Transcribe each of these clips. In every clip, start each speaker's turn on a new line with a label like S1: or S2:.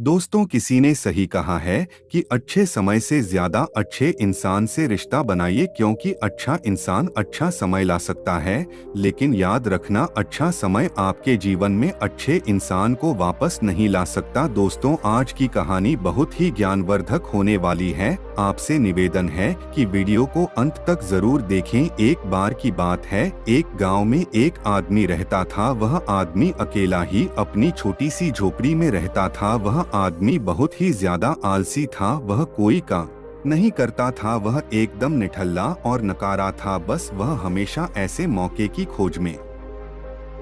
S1: दोस्तों, किसी ने सही कहा है कि अच्छे समय से ज्यादा अच्छे इंसान से रिश्ता बनाइए, क्योंकि अच्छा इंसान अच्छा समय ला सकता है, लेकिन याद रखना, अच्छा समय आपके जीवन में अच्छे इंसान को वापस नहीं ला सकता। दोस्तों, आज की कहानी बहुत ही ज्ञानवर्धक होने वाली है। आपसे निवेदन है कि वीडियो को अंत तक जरूर देखें। एक बार की बात है, एक गांव में एक आदमी रहता था। वह आदमी अकेला ही अपनी छोटी सी झोपड़ी में रहता था। वह आदमी बहुत ही ज्यादा आलसी था। वह कोई काम नहीं करता था। वह एकदम निठल्ला और नकारा था। बस वह हमेशा ऐसे मौके की खोज में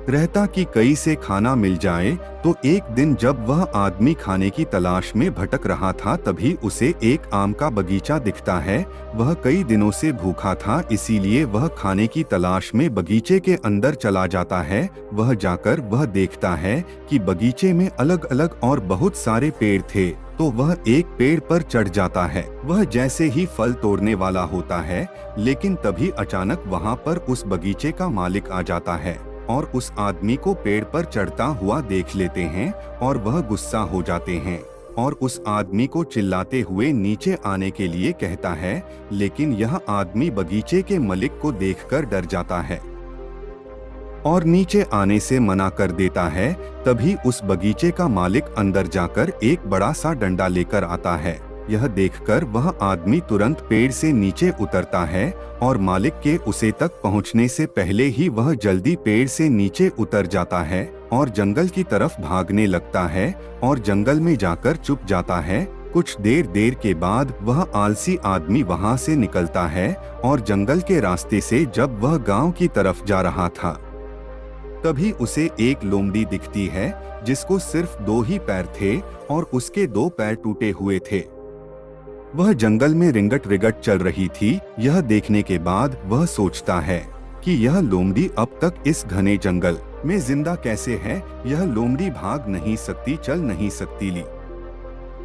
S1: रहता कि कहीं से खाना मिल जाए। तो एक दिन जब वह आदमी खाने की तलाश में भटक रहा था, तभी उसे एक आम का बगीचा दिखता है। वह कई दिनों से भूखा था, इसीलिए वह खाने की तलाश में बगीचे के अंदर चला जाता है। वह जाकर वह देखता है कि बगीचे में अलग अलग और बहुत सारे पेड़ थे। तो वह एक पेड़ पर चढ़ जाता है। वह जैसे ही फल तोड़ने वाला होता है, लेकिन तभी अचानक वहां पर उस बगीचे का मालिक आ जाता है और उस आदमी को पेड़ पर चढ़ता हुआ देख लेते हैं और वह गुस्सा हो जाते हैं और उस आदमी को चिल्लाते हुए नीचे आने के लिए कहता है। लेकिन यह आदमी बगीचे के मालिक को देखकर डर जाता है और नीचे आने से मना कर देता है। तभी उस बगीचे का मालिक अंदर जाकर एक बड़ा सा डंडा लेकर आता है। यह देखकर वह आदमी तुरंत पेड़ से नीचे उतरता है और मालिक के उसे तक पहुंचने से पहले ही वह जल्दी पेड़ से नीचे उतर जाता है और जंगल की तरफ भागने लगता है और जंगल में जाकर छुप जाता है। कुछ देर के बाद वह आलसी आदमी वहां से निकलता है और जंगल के रास्ते से जब वह गांव की तरफ जा रहा था, तभी उसे एक लोमड़ी दिखती है जिसको सिर्फ 2 ही पैर थे और उसके 2 पैर टूटे हुए थे। वह जंगल में रिंगट रिगट चल रही थी। यह देखने के बाद वह सोचता है कि यह लोमड़ी अब तक इस घने जंगल में जिंदा कैसे है। यह लोमड़ी भाग नहीं सकती, चल नहीं सकती,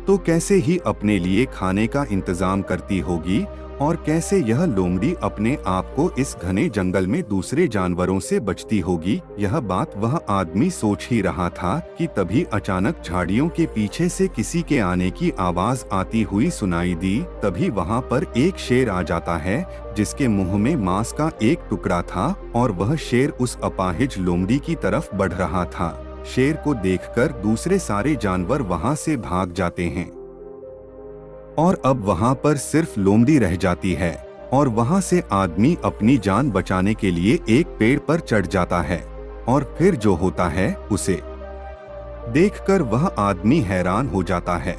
S1: तो कैसे ही अपने लिए खाने का इंतजाम करती होगी और कैसे यह लोमड़ी अपने आप को इस घने जंगल में दूसरे जानवरों से बचती होगी। यह बात वह आदमी सोच ही रहा था कि तभी अचानक झाड़ियों के पीछे से किसी के आने की आवाज आती हुई सुनाई दी। तभी वहां पर एक शेर आ जाता है जिसके मुंह में मांस का एक टुकड़ा था और वह शेर उस अपाहिज लोमड़ी की तरफ बढ़ रहा था। शेर को देखकर दूसरे सारे जानवर वहां से भाग जाते हैं और अब वहां पर सिर्फ लोमड़ी रह जाती है और वहां से आदमी अपनी जान बचाने के लिए एक पेड़ पर चढ़ जाता है और फिर जो होता है उसे देखकर वह आदमी हैरान हो जाता है।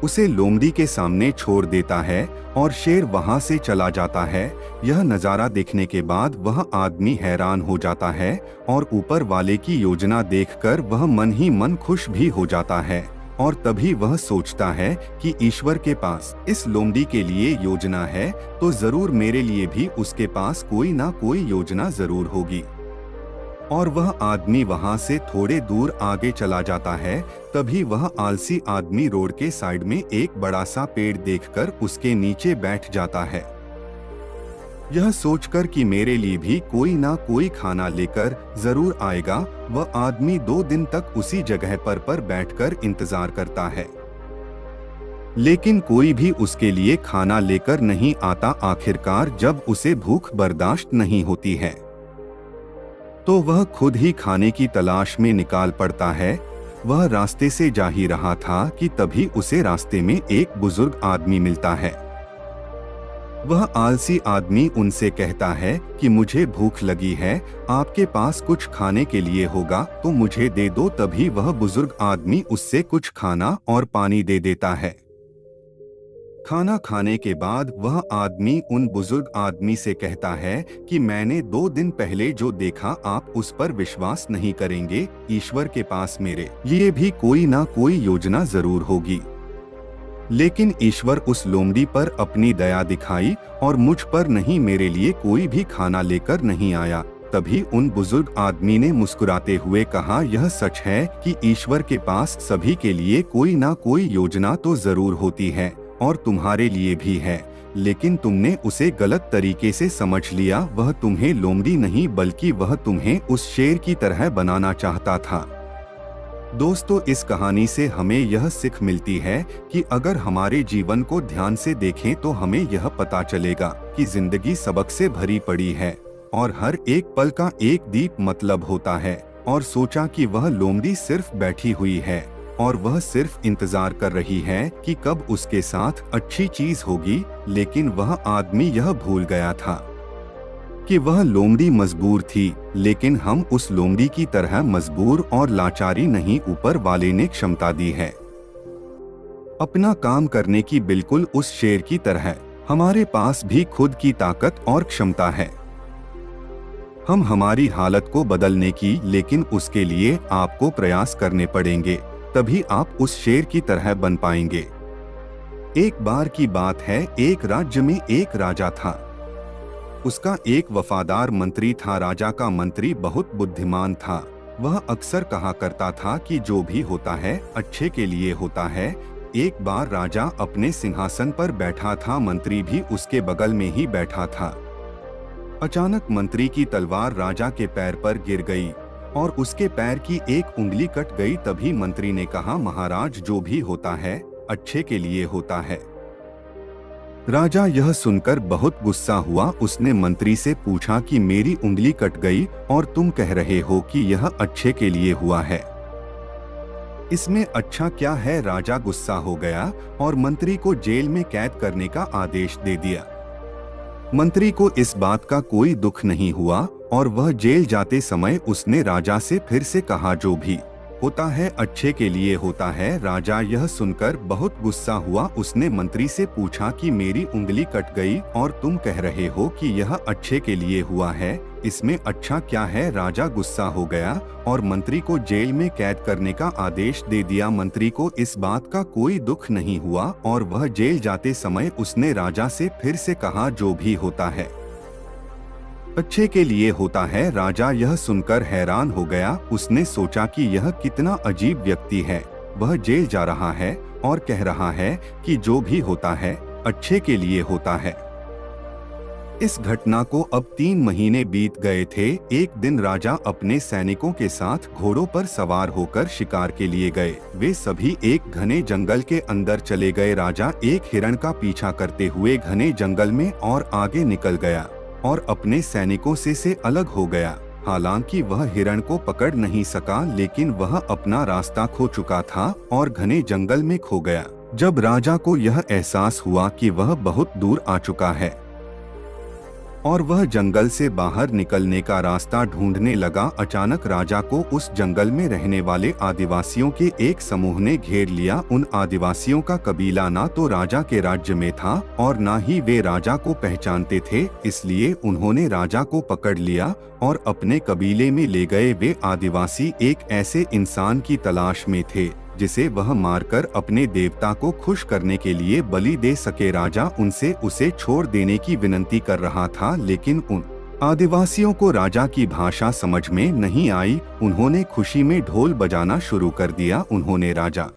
S1: उसे लोमड़ी के सामने छोड़ देता है और शेर वहां से चला जाता है। यह नज़ारा देखने के बाद वह आदमी हैरान हो जाता है और ऊपर वाले की योजना देखकर वह मन ही मन खुश भी हो जाता है और तभी वह सोचता है कि ईश्वर के पास इस लोमड़ी के लिए योजना है, तो जरूर मेरे लिए भी उसके पास कोई ना कोई योजना जरूर होगी। और वह आदमी वहां से थोड़े दूर आगे चला जाता है। तभी वह आलसी आदमी रोड के साइड में एक बड़ा सा पेड़ देखकर उसके नीचे बैठ जाता है, यह सोचकर कि मेरे लिए भी कोई ना कोई खाना लेकर जरूर आएगा। वह आदमी 2 दिन तक उसी जगह पर बैठकर इंतजार करता है, लेकिन कोई भी उसके लिए खाना लेकर नहीं आता। आखिरकार जब उसे भूख बर्दाश्त नहीं होती है, तो वह खुद ही खाने की तलाश में निकाल पड़ता है। वह रास्ते से जा ही रहा था कि तभी उसे रास्ते में एक बुजुर्ग आदमी मिलता है। वह आलसी आदमी उनसे कहता है कि मुझे भूख लगी है, आपके पास कुछ खाने के लिए होगा तो मुझे दे दो। तभी वह बुजुर्ग आदमी उससे कुछ खाना और पानी दे देता है। खाना खाने के बाद वह आदमी उन बुजुर्ग आदमी से कहता है कि मैंने 2 दिन पहले जो देखा आप उस पर विश्वास नहीं करेंगे। ईश्वर के पास मेरे लिए भी कोई ना कोई योजना जरूर होगी, लेकिन ईश्वर उस लोमड़ी पर अपनी दया दिखाई और मुझ पर नहीं, मेरे लिए कोई भी खाना लेकर नहीं आया। तभी उन बुजुर्ग आदमी ने मुस्कुराते हुए कहा, यह सच है कि ईश्वर के पास सभी के लिए कोई ना कोई योजना तो जरूर होती है और तुम्हारे लिए भी है, लेकिन तुमने उसे गलत तरीके से समझ लिया। वह तुम्हें लोमड़ी नहीं बल्कि वह तुम्हें उस शेर की तरह बनाना चाहता था। दोस्तों, इस कहानी से हमें यह सीख मिलती है कि अगर हमारे जीवन को ध्यान से देखें तो हमें यह पता चलेगा कि जिंदगी सबक से भरी पड़ी है और हर एक पल का एक दीप मतलब होता है। और सोचा कि वह लोमड़ी सिर्फ बैठी हुई है और वह सिर्फ इंतजार कर रही है कि कब उसके साथ अच्छी चीज होगी, लेकिन वह आदमी यह भूल गया था कि वह लोमड़ी मजबूर थी, लेकिन हम उस लोमड़ी की तरह मजबूर और लाचारी नहीं, ऊपर वाले ने क्षमता दी है अपना काम करने की। बिल्कुल उस शेर की तरह हमारे पास भी खुद की ताकत और क्षमता है। हम हमारी हालत को बदलने की, लेकिन उसके लिए आपको प्रयास करने पड़ेंगे, तभी आप उस शेर की तरह बन पाएंगे। एक बार की बात है, एक राज्य में एक राजा था। उसका एक वफादार मंत्री था। राजा का मंत्री बहुत बुद्धिमान था। वह अक्सर कहा करता था कि जो भी होता है अच्छे के लिए होता है। एक बार राजा अपने सिंहासन पर बैठा था, मंत्री भी उसके बगल में ही बैठा था। अचानक मंत्री की तलवार राजा के पैर पर गिर गई और उसके पैर की एक उंगली कट गई। तभी मंत्री ने कहा, महाराज, जो भी होता है अच्छे के लिए होता है। राजा यह सुनकर बहुत गुस्सा हुआ। उसने मंत्री से पूछा कि मेरी उंगली कट गई और तुम कह रहे हो कि यह अच्छे के लिए हुआ है, इसमें अच्छा क्या है? राजा गुस्सा हो गया और मंत्री को जेल में कैद करने का आदेश दे दिया। मंत्री को इस बात का कोई दुख नहीं हुआ और वह जेल जाते समय उसने राजा से फिर से कहा, जो भी होता है अच्छे के लिए होता है। राजा यह सुनकर बहुत गुस्सा हुआ। उसने मंत्री से पूछा कि मेरी उंगली कट गई और तुम कह रहे हो कि यह अच्छे के लिए हुआ है, इसमें अच्छा क्या है? राजा गुस्सा हो गया और मंत्री को जेल में कैद करने का आदेश दे दिया। मंत्री को इस बात का कोई दुख नहीं हुआ और वह जेल जाते समय उसने राजा से फिर से कहा, जो भी होता है अच्छे के लिए होता है। राजा यह सुनकर हैरान हो गया। उसने सोचा कि यह कितना अजीब व्यक्ति है। वह जेल जा रहा है और कह रहा है कि जो भी होता है अच्छे के लिए होता है। इस घटना को अब 3 महीने बीत गए थे। एक दिन राजा अपने सैनिकों के साथ घोड़ों पर सवार होकर शिकार के लिए गए। वे सभी एक घने जंगल के अंदर चले गए। राजा एक हिरण का पीछा करते हुए घने जंगल में और आगे निकल गया और अपने सैनिकों से अलग हो गया। हालांकि वह हिरण को पकड़ नहीं सका, लेकिन वह अपना रास्ता खो चुका था और घने जंगल में खो गया। जब राजा को यह एहसास हुआ कि वह बहुत दूर आ चुका है और वह जंगल से बाहर निकलने का रास्ता ढूंढने लगा, अचानक राजा को उस जंगल में रहने वाले आदिवासियों के एक समूह ने घेर लिया। उन आदिवासियों का कबीला ना तो राजा के राज्य में था और ना ही वे राजा को पहचानते थे, इसलिए उन्होंने राजा को पकड़ लिया और अपने कबीले में ले गए। वे आदिवासी एक ऐसे इंसान की तलाश में थे जिसे वह मारकर अपने देवता को खुश करने के लिए बलि दे सके। राजा उनसे उसे छोड़ देने की विनती कर रहा था, लेकिन उन आदिवासियों को राजा की भाषा समझ में नहीं आई। उन्होंने खुशी में ढोल बजाना शुरू कर दिया। उन्होंने राजा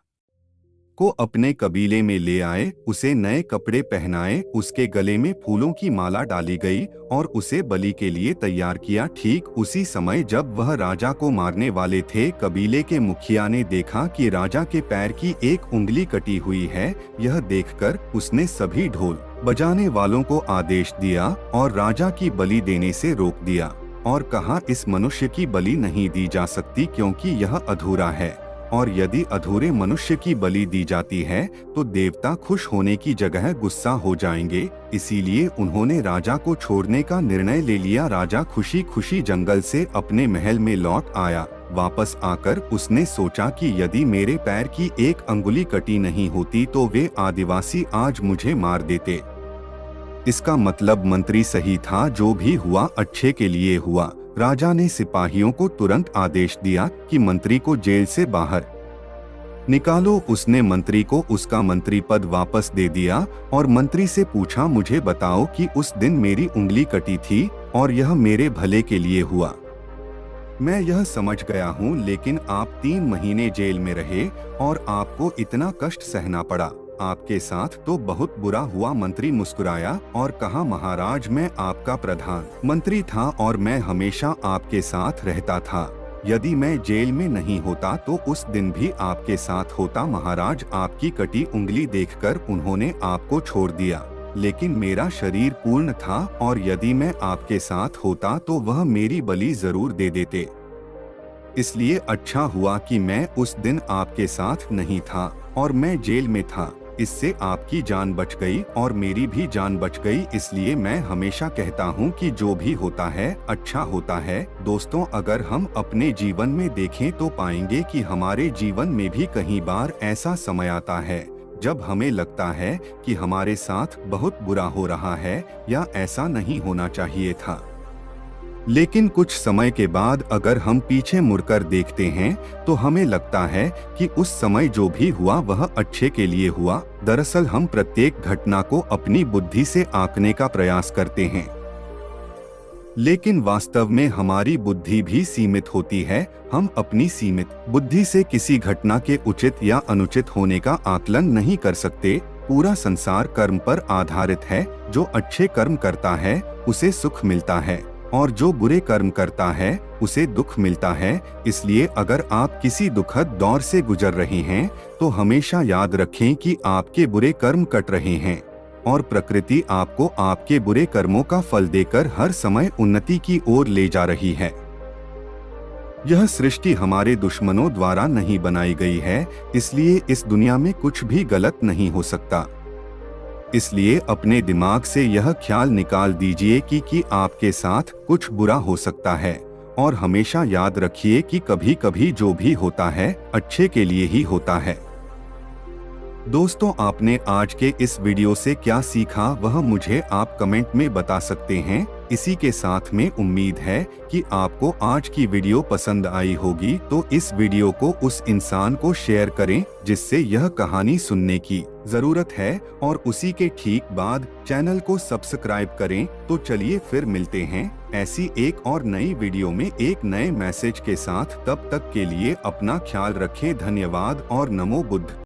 S1: को अपने कबीले में ले आए, उसे नए कपड़े पहनाए, उसके गले में फूलों की माला डाली गई और उसे बलि के लिए तैयार किया। ठीक उसी समय जब वह राजा को मारने वाले थे, कबीले के मुखिया ने देखा कि राजा के पैर की एक उंगली कटी हुई है। यह देखकर उसने सभी ढोल बजाने वालों को आदेश दिया और राजा की बलि देने से रोक दिया और कहा, इस मनुष्य की बलि नहीं दी जा सकती क्योंकि यह अधूरा है, और यदि अधूरे मनुष्य की बलि दी जाती है तो देवता खुश होने की जगह गुस्सा हो जाएंगे। इसीलिए उन्होंने राजा को छोड़ने का निर्णय ले लिया। राजा खुशी खुशी जंगल से अपने महल में लौट आया। वापस आकर उसने सोचा कि यदि मेरे पैर की एक अंगुली कटी नहीं होती तो वे आदिवासी आज मुझे मार देते। इसका मतलब मंत्री सही था, जो भी हुआ अच्छे के लिए हुआ। राजा ने सिपाहियों को तुरंत आदेश दिया कि मंत्री को जेल से बाहर निकालो। उसने मंत्री को उसका मंत्री पद वापस दे दिया और मंत्री से पूछा, मुझे बताओ कि उस दिन मेरी उंगली कटी थी और यह मेरे भले के लिए हुआ। मैं यह समझ गया हूँ, लेकिन आप 3 महीने जेल में रहे और आपको इतना कष्ट सहना पड़ा। आपके साथ तो बहुत बुरा हुआ। मंत्री मुस्कुराया और कहा, महाराज, मैं आपका प्रधान मंत्री था और मैं हमेशा आपके साथ रहता था। यदि मैं जेल में नहीं होता तो उस दिन भी आपके साथ होता महाराज। आपकी कटी उंगली देखकर उन्होंने आपको छोड़ दिया, लेकिन मेरा शरीर पूर्ण था और यदि मैं आपके साथ होता तो वह मेरी बलि जरूर दे देते। इसलिए अच्छा हुआ कि मैं उस दिन आपके साथ नहीं था और मैं जेल में था। इससे आपकी जान बच गई और मेरी भी जान बच गई। इसलिए मैं हमेशा कहता हूँ कि जो भी होता है अच्छा होता है। दोस्तों, अगर हम अपने जीवन में देखें तो पाएंगे कि हमारे जीवन में भी कई बार ऐसा समय आता है जब हमें लगता है कि हमारे साथ बहुत बुरा हो रहा है या ऐसा नहीं होना चाहिए था। लेकिन कुछ समय के बाद अगर हम पीछे मुड़कर देखते हैं तो हमें लगता है कि उस समय जो भी हुआ वह अच्छे के लिए हुआ। दरअसल हम प्रत्येक घटना को अपनी बुद्धि से आंकने का प्रयास करते हैं, लेकिन वास्तव में हमारी बुद्धि भी सीमित होती है। हम अपनी सीमित बुद्धि से किसी घटना के उचित या अनुचित होने का आकलन नहीं कर सकते। पूरा संसार कर्म पर आधारित है। जो अच्छे कर्म करता है उसे सुख मिलता है और जो बुरे कर्म करता है उसे दुख मिलता है। इसलिए अगर आप किसी दुखद दौर से गुजर रहे हैं तो हमेशा याद रखें कि आपके बुरे कर्म कट रहे हैं और प्रकृति आपको आपके बुरे कर्मों का फल देकर हर समय उन्नति की ओर ले जा रही है। यह सृष्टि हमारे दुश्मनों द्वारा नहीं बनाई गई है, इसलिए इस दुनिया में कुछ भी गलत नहीं हो सकता। इसलिए अपने दिमाग से यह ख्याल निकाल दीजिए कि आपके साथ कुछ बुरा हो सकता है और हमेशा याद रखिए कि कभी कभी जो भी होता है अच्छे के लिए ही होता है। दोस्तों, आपने आज के इस वीडियो से क्या सीखा वह मुझे आप कमेंट में बता सकते हैं। इसी के साथ में उम्मीद है कि आपको आज की वीडियो पसंद आई होगी, तो इस वीडियो को उस इंसान को शेयर करें जिससे यह कहानी सुनने की जरूरत है और उसी के ठीक बाद चैनल को सब्सक्राइब करें। तो चलिए फिर मिलते हैं ऐसी एक और नई वीडियो में एक नए मैसेज के साथ। तब तक के लिए अपना ख्याल रखें। धन्यवाद और नमो बुद्ध।